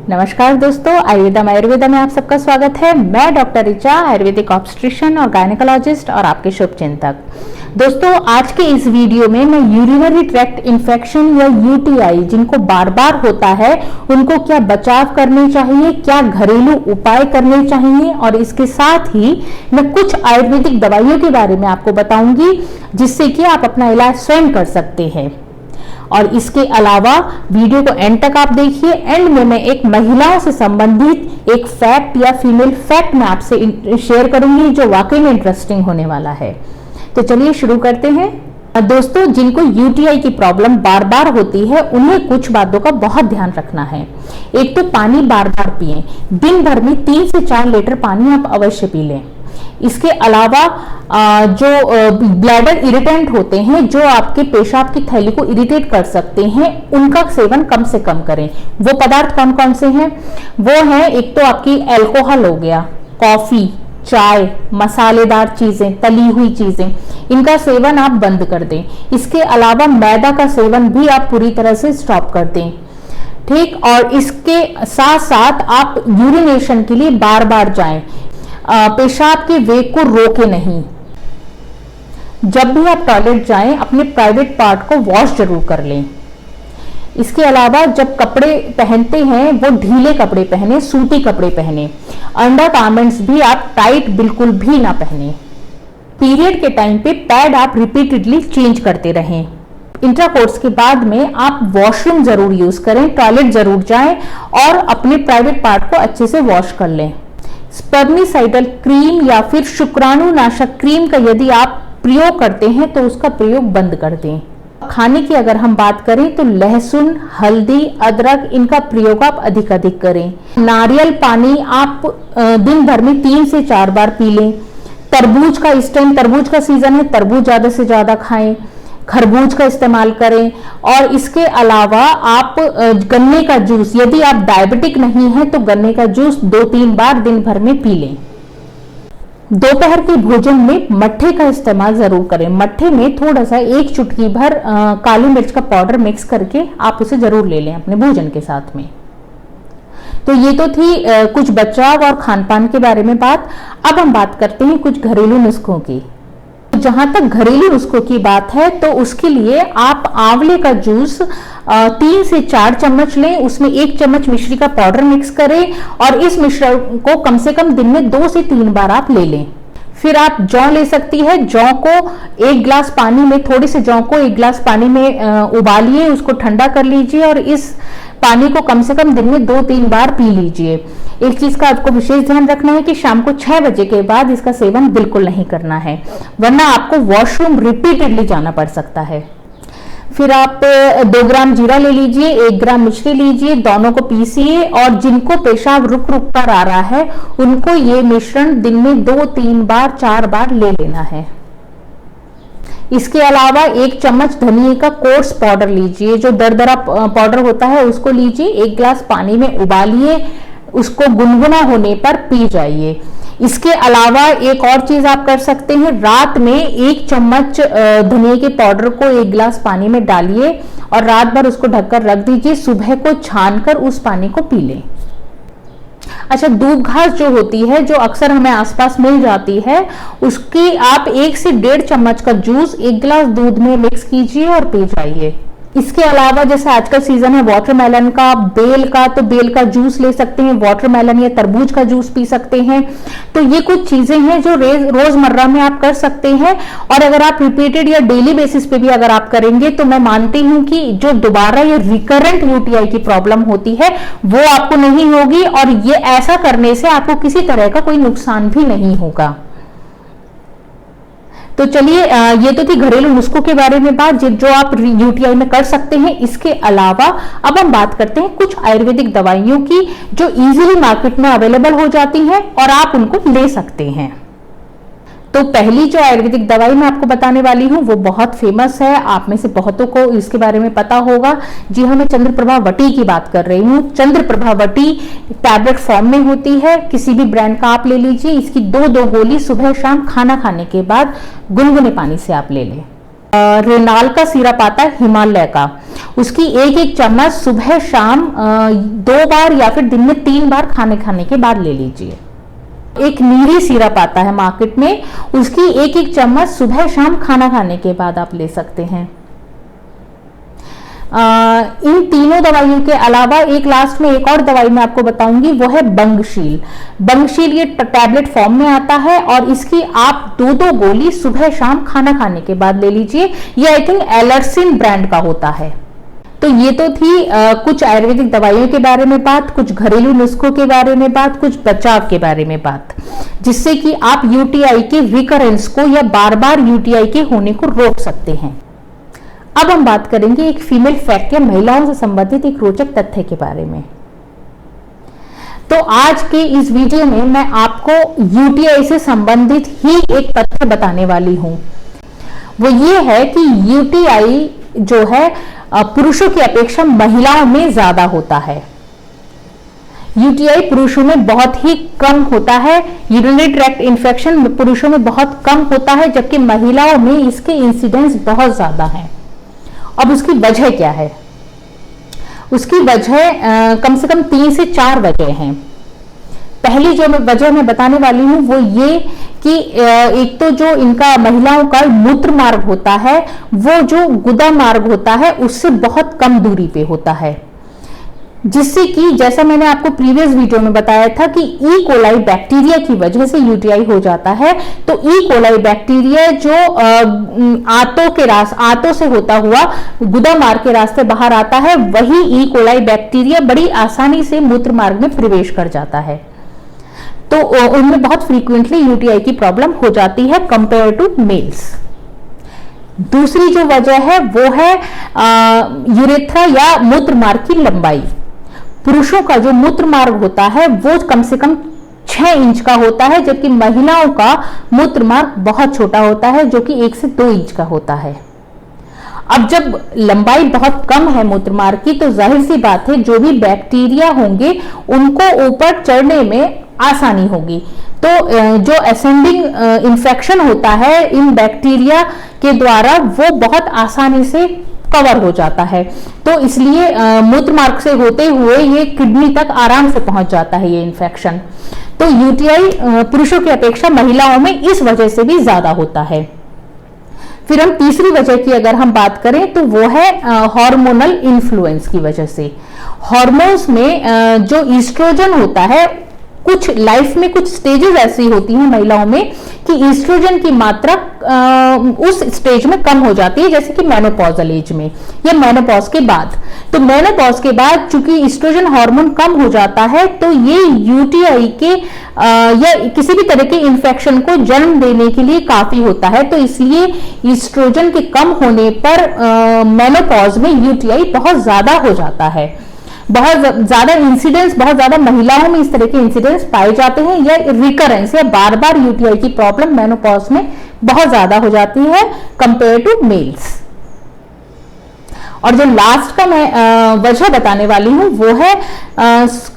नमस्कार दोस्तों, आयुर्वेदा में आप सबका स्वागत है। मैं डॉक्टर ऋचा, आयुर्वेदिक ऑब्स्ट्रिशियन और गायनेकोलॉजिस्ट और आपके शुभ चिंतक। दोस्तों, आज के इस वीडियो में मैं यूरिनरी ट्रैक्ट इन्फेक्शन या यूटीआई जिनको बार बार होता है उनको क्या बचाव करने चाहिए, क्या घरेलू उपाय करने चाहिए और इसके साथ ही मैं कुछ आयुर्वेदिक दवाइयों के बारे में आपको बताऊंगी जिससे कि आप अपना इलाज स्वयं कर सकते हैं। और इसके अलावा वीडियो को एंड तक आप देखिए। एंड में मैं एक महिलाओं से संबंधित एक फैक्ट या फीमेल फैक्ट मैं आपसे शेयर करूंगी जो वाकई में इंटरेस्टिंग होने वाला है। तो चलिए शुरू करते हैं। दोस्तों, जिनको यूटीआई की प्रॉब्लम बार बार होती है उन्हें कुछ बातों का बहुत ध्यान रखना है। एक तो पानी बार बार पिएं। दिन भर में 3 से 4 लीटर पानी आप अवश्य पी लें। इसके अलावा जो ब्लैडर इरिटेंट होते हैं, जो आपके पेशाब की थैली को इरिटेट कर सकते हैं, उनका सेवन कम से कम करें। वो पदार्थ कौन कौन से हैं? वो है, एक तो आपकी अल्कोहल हो गया, कॉफी, चाय, मसालेदार चीजें, तली हुई चीजें, इनका सेवन आप बंद कर दें। इसके अलावा मैदा का सेवन भी आप पूरी तरह से स्टॉप कर दें। ठीक, और इसके साथ साथ आप यूरिनेशन के लिए बार बार जाएं। पेशाब के वेग को रोके नहीं। जब भी आप टॉयलेट जाएं अपने प्राइवेट पार्ट को वॉश जरूर कर लें। इसके अलावा जब कपड़े पहनते हैं वो ढीले कपड़े पहने, सूती कपड़े पहने। अंडर गारमेंट्स भी आप टाइट बिल्कुल भी ना पहने। पीरियड के टाइम पे पैड आप रिपीटेडली चेंज करते रहें। इंटरकोर्स के बाद में आप वॉशरूम जरूर यूज करें, टॉयलेट जरूर जाएं और अपने प्राइवेट पार्ट को अच्छे से वॉश कर लें। स्पर्मिसाइडल क्रीम या फिर शुक्राणुनाशक क्रीम का यदि आप प्रयोग करते हैं तो उसका प्रयोग बंद कर दें। खाने की अगर हम बात करें तो लहसुन, हल्दी, अदरक, इनका प्रयोग आप अधिक करें। नारियल पानी आप दिन भर में 3 से 4 बार पी लें। तरबूज का, इस टाइम तरबूज का सीजन है, तरबूज ज्यादा से ज्यादा खाएं। खरबूज का इस्तेमाल करें। और इसके अलावा आप गन्ने का जूस, यदि आप डायबिटिक नहीं हैं तो गन्ने का जूस 2-3 बार दिन भर में पी लें। दोपहर के भोजन में मट्ठे का इस्तेमाल जरूर करें। मट्ठे में थोड़ा सा 1 चुटकी भर काली मिर्च का पाउडर मिक्स करके आप उसे जरूर ले लें अपने भोजन के साथ में। तो ये तो थी कुछ बचाव और खान पान के बारे में बात। अब हम बात करते हैं कुछ घरेलू नुस्खों की। जहां तक घरेलू नुस्खों की बात है तो उसके लिए आप आंवले का जूस 3 से 4 चम्मच लें। उसमें 1 चम्मच मिश्री का पाउडर मिक्स करें और इस मिश्रण को कम से कम दिन में 2 से 3 बार आप ले लें। फिर आप जौ ले सकती है। जौ को 1 गिलास पानी में, थोड़े से जौ को 1 गिलास पानी में उबालिए, उसको ठंडा कर लीजिए और इस पानी को कम से कम दिन में 2-3 बार पी लीजिए। एक चीज का आपको विशेष ध्यान रखना है कि शाम को 6 बजे के बाद इसका सेवन बिल्कुल नहीं करना है, वरना आपको वॉशरूम रिपीटेडली जाना पड़ सकता है। फिर आप 2 ग्राम जीरा ले लीजिए, 1 ग्राम मिश्री लीजिए, दोनों को पीसिए और जिनको पेशाब रुक रुक कर आ रहा है उनको ये मिश्रण दिन में 2-3 बार 4 बार ले लेना है। इसके अलावा 1 चम्मच धनिए का कोर्स पाउडर लीजिए, जो दरदरा पाउडर होता है उसको लीजिए, 1 गिलास पानी में उबालिए, उसको गुनगुना होने पर पी जाइए। इसके अलावा एक और चीज आप कर सकते हैं, रात में 1 चम्मच धनिए के पाउडर को 1 गिलास पानी में डालिए और रात भर उसको ढककर रख दीजिए। सुबह को छानकर उस पानी को पी लें। अच्छा, दूब घास जो होती है, जो अक्सर हमें आसपास मिल जाती है, उसकी आप 1 से 1.5 चम्मच का जूस 1 गिलास दूध में मिक्स कीजिए और पी जाइए। इसके अलावा जैसे आजकल सीजन है वाटरमेलन का, बेल का, तो बेल का जूस ले सकते हैं। वाटरमेलन या तरबूज का जूस पी सकते हैं। तो ये कुछ चीजें हैं जो रोजमर्रा में आप कर सकते हैं। और अगर आप रिपीटेड या डेली बेसिस पे भी अगर आप करेंगे तो मैं मानती हूं कि जो दोबारा ये रिकरेंट यूटीआई की प्रॉब्लम होती है वो आपको नहीं होगी और ये ऐसा करने से आपको किसी तरह का कोई नुकसान भी नहीं होगा। तो चलिए, ये तो थी घरेलू नुस्खों के बारे में बात जो आप यूटीआई में कर सकते हैं। इसके अलावा अब हम बात करते हैं कुछ आयुर्वेदिक दवाइयों की जो इजीली मार्केट में अवेलेबल हो जाती हैं और आप उनको ले सकते हैं। तो पहली जो आयुर्वेदिक दवाई मैं आपको बताने वाली हूँ वो बहुत फेमस है, आप में से बहुतों को इसके बारे में पता होगा। जी हाँ, मैं चंद्रप्रभा वटी की बात कर रही हूँ। चंद्रप्रभा वटी टैबलेट फॉर्म में होती है, किसी भी ब्रांड का आप ले लीजिए। इसकी 2-2 गोली सुबह शाम खाना खाने के बाद गुनगुने पानी से आप ले लें। रेनाल का सिरप आता है हिमालय का, उसकी एक एक चम्मच सुबह शाम 2 बार या फिर दिन में 3 बार खाने के बाद ले लीजिए। एक नीरी सिरप आता है मार्केट में, उसकी एक एक चम्मच सुबह शाम खाना खाने के बाद आप ले सकते हैं। इन तीनों दवाइयों के अलावा एक लास्ट में एक और दवाई मैं आपको बताऊंगी, वो है बंगशील। बंगशील ये टैबलेट फॉर्म में आता है और इसकी आप 2-2 गोली सुबह शाम खाना खाने के बाद ले लीजिए। ये आई थिंक एलर्सिन ब्रांड का होता है। तो ये तो थी कुछ आयुर्वेदिक दवाइयों के बारे में बात, कुछ घरेलू नुस्खों के बारे में बात, कुछ बचाव के बारे में बात, जिससे कि आप यूटीआई के रिकरेंस को या बार बार यूटीआई के होने को रोक सकते हैं। अब हम बात करेंगे एक फीमेल फैक्ट या महिलाओं से संबंधित एक रोचक तथ्य के बारे में। तो आज के इस वीडियो में मैं आपको यूटीआई से संबंधित ही एक तथ्य बताने वाली हूं। वो ये है कि यूटीआई जो है पुरुषों की अपेक्षा महिलाओं में ज्यादा होता है। यूटीआई पुरुषों में बहुत ही कम होता है। यूरिनरी ट्रैक्ट इन्फेक्शन पुरुषों में बहुत कम होता है, जबकि महिलाओं में इसके इंसिडेंस बहुत ज्यादा है। अब उसकी वजह क्या है? उसकी वजह कम से कम 3 से 4 वजह हैं। पहली जो वजह मैं बताने वाली हूं वो ये कि एक तो जो इनका महिलाओं का मूत्र मार्ग होता है वो जो गुदा मार्ग होता है उससे बहुत कम दूरी पे होता है, जिससे कि जैसा मैंने आपको प्रीवियस वीडियो में बताया था कि ई कोलाई बैक्टीरिया की वजह से यूटीआई हो जाता है। तो ई कोलाई बैक्टीरिया जो आंतों से होता हुआ गुदा मार्ग के रास्ते बाहर आता है, वही ई कोलाई बैक्टीरिया बड़ी आसानी से मूत्र मार्ग में प्रवेश कर जाता है। तो उनमें बहुत फ्रीक्वेंटली यूटीआई की प्रॉब्लम हो जाती है कंपेयर टू मेल्स। दूसरी जो वजह है वो है यूरेथ्रा या मूत्र मार्ग की लंबाई। पुरुषों का जो मूत्र मार्ग होता है वो कम से कम 6 इंच का होता है, जबकि महिलाओं का मूत्र मार्ग बहुत छोटा होता है जो कि 1 से 2 इंच का होता है। अब जब लंबाई बहुत कम है मूत्र मार्ग की, तो जाहिर सी बात है जो भी बैक्टीरिया होंगे उनको ऊपर चढ़ने में आसानी होगी। तो जो असेंडिंग इन्फेक्शन होता है इन बैक्टीरिया के द्वारा वो बहुत आसानी से कवर हो जाता है। तो इसलिए मूत्र मार्ग से होते हुए ये किडनी तक आराम से पहुंच जाता है ये इन्फेक्शन। तो यूटीआई पुरुषों की अपेक्षा महिलाओं में इस वजह से भी ज्यादा होता है। फिर हम तीसरी वजह की अगर हम बात करें तो वो है हार्मोनल इन्फ्लुएंस की वजह से। हार्मोन्स में जो ईस्ट्रोजन होता है, कुछ लाइफ में कुछ स्टेजेस ऐसी होती हैं महिलाओं में कि ईस्ट्रोजन की मात्रा उस स्टेज में कम हो जाती है, जैसे कि मेनोपॉजल एज में या मेनोपॉज के बाद। तो मेनोपॉज के बाद चूंकि ईस्ट्रोजन हार्मोन कम हो जाता है, तो ये यूटीआई के या किसी भी तरह के इन्फेक्शन को जन्म देने के लिए काफी होता है। तो इसलिए ईस्ट्रोजन के कम होने पर मेनोपॉज में यूटीआई बहुत ज्यादा हो जाता है। बहुत ज्यादा इंसिडेंस, बहुत ज्यादा महिलाओं में इस तरह के इंसिडेंस पाए जाते हैं, या रिकरेंस या बार बार यूटीआई की प्रॉब्लम मेनोपॉज में बहुत ज्यादा हो जाती है कंपेयर टू मेल्स। और जो लास्ट का मैं वजह बताने वाली हूं वो है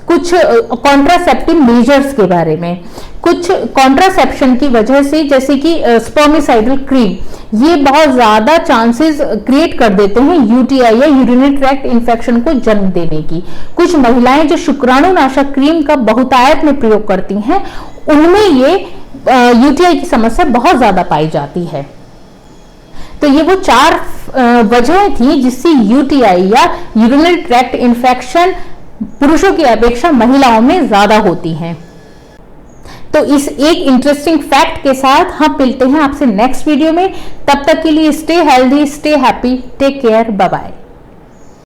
कुछ कॉन्ट्रासेप्टिव मेजर्स के बारे में। कुछ कॉन्ट्रासेप्शन की वजह से, जैसे कि स्पर्मिसाइडल क्रीम, ये बहुत ज्यादा चांसेस क्रिएट कर देते हैं यूटीआई या यूरिनरी ट्रैक्ट इन्फेक्शन को जन्म देने की। कुछ महिलाएं जो शुक्राणुनाशक क्रीम का बहुतायत में प्रयोग करती हैं, उनमें ये यूटीआई की समस्या बहुत ज्यादा पाई जाती है। तो ये वो 4 वजहें थी जिससे यूटीआई या यूरिनरी ट्रैक्ट इन्फेक्शन पुरुषों की अपेक्षा महिलाओं में ज्यादा होती हैं। तो इस एक इंटरेस्टिंग फैक्ट के साथ हम मिलते हैं आपसे नेक्स्ट वीडियो में। तब तक के लिए stay healthy, stay happy, take care, bye bye.